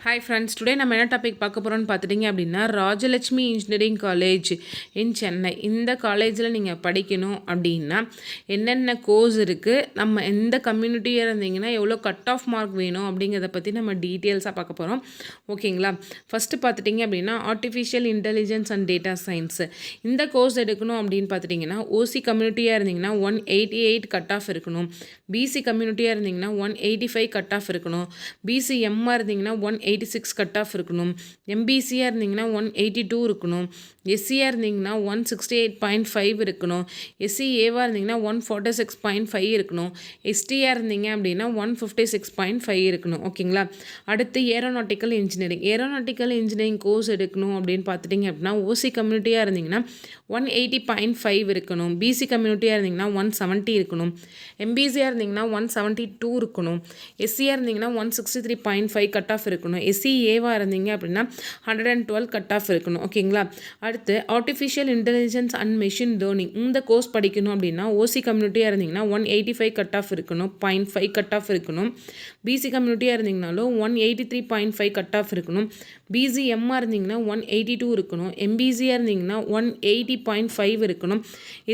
Hi friends, today நம்ம என்ன topic பார்க்க போகிறோம்னு பார்த்துட்டிங்க அப்படின்னா ராஜலட்சுமி இன்ஜினியரிங் காலேஜ் இன் சென்னை. இந்த காலேஜில் நீங்கள் படிக்கணும் அப்படின்னா என்னென்ன கோர்ஸ் இருக்குது, நம்ம எந்த கம்யூனிட்டியாக இருந்தீங்கன்னா எவ்வளோ கட் ஆஃப் மார்க் வேணும் அப்படிங்கிறத பற்றி நம்ம டீட்டெயில்ஸாக பார்க்க போகிறோம். ஓகேங்களா? ஃபஸ்ட்டு பார்த்துட்டிங்க அப்படின்னா artificial intelligence and data science இந்த கோர்ஸ் எடுக்கணும் அப்படின்னு பார்த்துட்டிங்கன்னா ஓசி கம்யூனிட்டியாக இருந்தீங்கன்னா 188 கட் ஆஃப் இருக்கணும். பிசி கம்யூனிட்டியாக இருந்தீங்கன்னா 185 கட் ஆஃப் இருக்கணும். பிசிஎம்மாக இருந்தீங்கன்னா 186 கட் ஆஃப் இருக்கணும். எம்பிசியாக இருந்தீங்கன்னா 182 இருக்கணும். எஸ்சியாக இருந்தீங்கன்னா 168.5 இருக்கணும். எஸ்சிஏவாக இருந்தீங்கன்னா 146.5 இருக்கணும். எஸ்டியாக இருந்தீங்க அப்படின்னா 156.5 இருக்கணும். ஓகேங்களா? அடுத்து ஏரோநாட்டிக்கல் இன்ஜினியரிங் கோர்ஸ் எடுக்கணும் அப்படின்னு பார்த்துட்டிங்க அப்படின்னா ஓசி கம்யூனிட்டியாக இருந்தீங்கன்னா 180.5 இருக்கணும். பிசி கம்யூனிட்டியாக இருந்தீங்கன்னா 170 இருக்கணும். எம்பிசியாக இருந்தீங்கன்னா 172 இருக்கணும். எஸ்சியாக இருந்தீங்கன்னா 163.5 கட் ஆஃப் இருக்கணும். எஸ்சிஏவாக இருந்தீங்க அப்படின்னா 112 கட் ஆஃப் இருக்கணும். ஓகேங்களா? அடுத்து artificial intelligence and machine learning இந்த கோர்ஸ் படிக்கணும் அப்படின்னா ஓசி கம்யூனிட்டியாக இருந்தீங்கன்னா 185 கட் ஆஃப் இருக்கணும். 0.5 கட் ஆஃப் இருக்கணும். பிசி கம்யூனிட்டியாக இருந்தீங்கனாலும் 183.5 கட் ஆஃப் இருக்கணும். பிசிஎம்மாக இருந்தீங்கன்னா 182 இருக்கணும். எம்பிசியாக இருந்தீங்கன்னா 180.5 இருக்கணும்.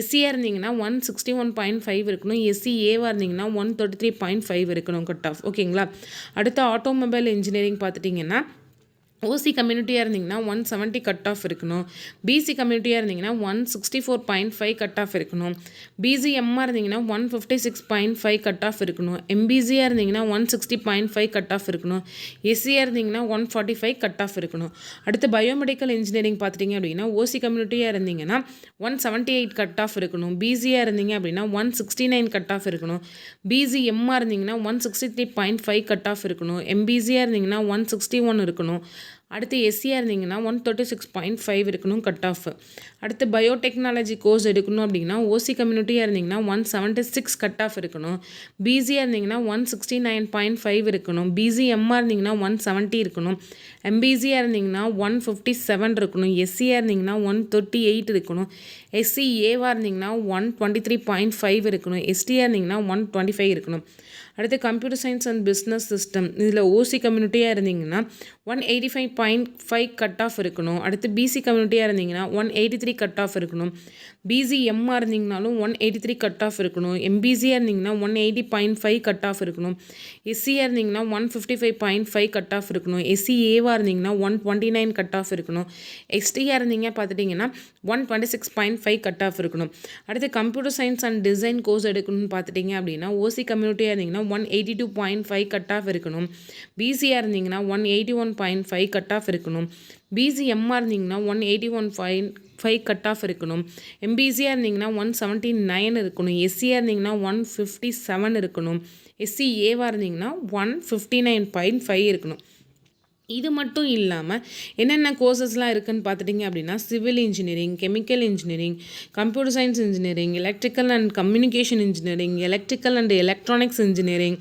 எஸ்சியாக இருந்தீங்கன்னா 161.5 இருக்கணும். எஸ்சிஏவாக இருந்தீங்கன்னா 133.5 இருக்கணும் கட் ஆஃப். ஓகேங்களா? அடுத்து ஆட்டோமொபைல் இன்ஜினியரிங் பார்த்துட்டிங்கன்னா ஓசி கம்யூனிட்டியாக இருந்தீங்கன்னா 170 கட் ஆஃப் இருக்கணும். பிசி கம்யூனிட்டியாக இருந்தீங்கன்னா 164.5 கட் ஆஃப் இருக்கணும். பிசிஎம்மாக இருந்தீங்கன்னா 156.5 கட் ஆஃப் இருக்கணும். எம்பிசியாக இருந்தீங்கன்னா 160.5 கட் ஆஃப் இருக்கணும். எஸ்சியாக இருந்தீங்கன்னா 145 கட் ஆஃப் இருக்கணும். அடுத்து பயோமெடிக்கல் இன்ஜினியரிங் பார்த்துட்டிங்க அப்படின்னா ஓசி கம்யூனிட்டியாக இருந்தீங்கன்னா 178 கட் ஆஃப் இருக்கணும். பிசியாக இருந்தீங்க அப்படின்னா 169 கட் ஆஃப் இருக்கணும். பிசிஎம்மாக இருந்தீங்கன்னா 163.5 கட் ஆஃப் இருக்கணும். எம்பிசியாக இருந்தீங்கன்னா 161 இருக்கணும். அடுத்து எஸ்சியாக இருந்தீங்கன்னா 136.5 இருக்கணும் கட் ஆஃப். அடுத்து பயோடெக்னாலஜி கோர்ஸ் எடுக்கணும் அப்படின்னா ஓசி கம்யூனிட்டியாக இருந்தீங்கன்னா 176 கட் ஆஃப் இருக்கணும். பிசியாக இருந்தீங்கன்னா 169.5 இருக்கணும். பிசிஎம்மாக இருந்தீங்கன்னா 170 இருக்கணும். எம்பிசியாக இருந்தீங்கன்னா 157 இருக்கணும். எஸ்சியாக இருந்தீங்கன்னா 138 இருக்கணும். எஸ்சிஏவாக இருந்தீங்கன்னா 123.5 இருக்கணும். எஸ்டியாக இருந்தீங்கன்னா 125 இருக்கணும். அடுத்து computer science and business system இதில் ஓசி கம்யூனிட்டியாக இருந்தீங்கன்னா 185.5 கட் ஆஃப் இருக்கணும். அடுத்து பிசி கம்யூனிட்டியாக இருந்தீங்கன்னா 183 கட் ஆஃப் இருக்கணும். பிசிஎம்மாக இருந்தீங்கனாலும் 183 கட் ஆஃப் இருக்கணும். எம்பிசியாக இருந்தீங்கன்னா 180.5 கட் ஆஃப் இருக்கணும். எஸ்சியாக இருந்தீங்கன்னா 155.5 கட் ஆஃப் இருக்கணும். எஸ்சிஏவாக இருந்தீங்கன்னா 129 கட் ஆஃப் இருக்கணும். எஸ்டியாக இருந்தீங்க பார்த்துட்டிங்கன்னா 126.5 கட் ஆஃப் இருக்கணும். அடுத்து computer science and design course எடுக்கணும்னு பார்த்துட்டிங்க அப்படின்னா ஓசி கம்யூனிட்டியாக இருந்தீங்கன்னா 182.5 கட் ஆஃப் இருக்கணும். பிசியாக இருந்தீங்கன்னா 181.5 கட் ஆஃப் இருக்கணும். பிசிஎம்மாக இருந்தீங்கன்னா 181.5 கட் ஆஃப் இருக்கணும். எம்பிசியாக இருந்தீங்கன்னா 179 இருக்கணும். எஸ்சியாக இருந்தீங்கன்னா 157 இருக்கணும். எஸ்சிஏவாக இருந்தீங்கன்னா 159.5 இருக்கணும். இது மட்டும் இல்லாமல் என்னென்ன கோர்சஸ்லாம் இருக்குதுன்னு பார்த்துட்டிங்க அப்படின்னா civil engineering, chemical engineering, computer science engineering, electrical and communication engineering, electrical and electronics engineering,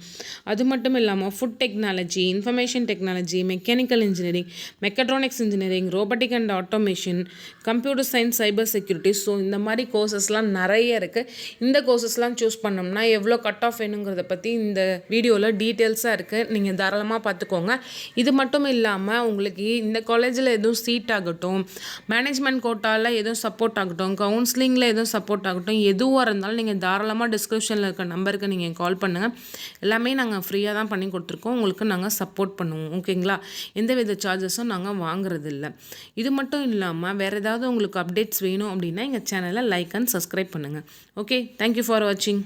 அது மட்டும் இல்லாமல் food technology, information technology, mechanical engineering, mechatronics engineering, robotic and automation, computer science, cyber security. So இந்த மாதிரி கோர்சஸ்லாம் நிறைய இருக்குது. இந்த கோர்சஸ்லாம் choose பண்ணோம்னா எவ்வளோ கட் ஆஃப் வேணுங்கிறத பற்றி இந்த வீடியோவில் டீட்டெயில்ஸாக இருக்குது. நீங்கள் தாராளமாக பார்த்துக்கோங்க. இது மட்டும் இல்லாமல் உங்களுக்கு இந்த காலேஜில் எதுவும் சீட் ஆகட்டும், மேனேஜ்மெண்ட் கோட்டாவில் எதுவும் சப்போர்ட் ஆகட்டும், கவுன்சிலிங்கில் எதுவும் சப்போர்ட் ஆகட்டும், எதுவாக இருந்தாலும் நீங்கள் தாராளமாக டிஸ்கிரிப்ஷனில் இருக்க நம்பருக்கு நீங்கள் கால் பண்ணுங்கள். எல்லாமே நாங்கள் ஃப்ரீயாக தான் பண்ணி கொடுத்துருக்கோம். உங்களுக்கு நாங்கள் சப்போர்ட் பண்ணுவோம். ஓகேங்களா? எந்தவித சார்ஜஸும் நாங்கள் வாங்குறதில்ல. இது மட்டும் இல்லாமல் வேறு ஏதாவது உங்களுக்கு அப்டேட்ஸ் வேணும் அப்படின்னா எங்கள் சேனலை லைக் அண்ட் சப்ஸ்கிரைப் பண்ணுங்கள். ஓகே, தேங்க்யூ ஃபார் வாட்சிங்.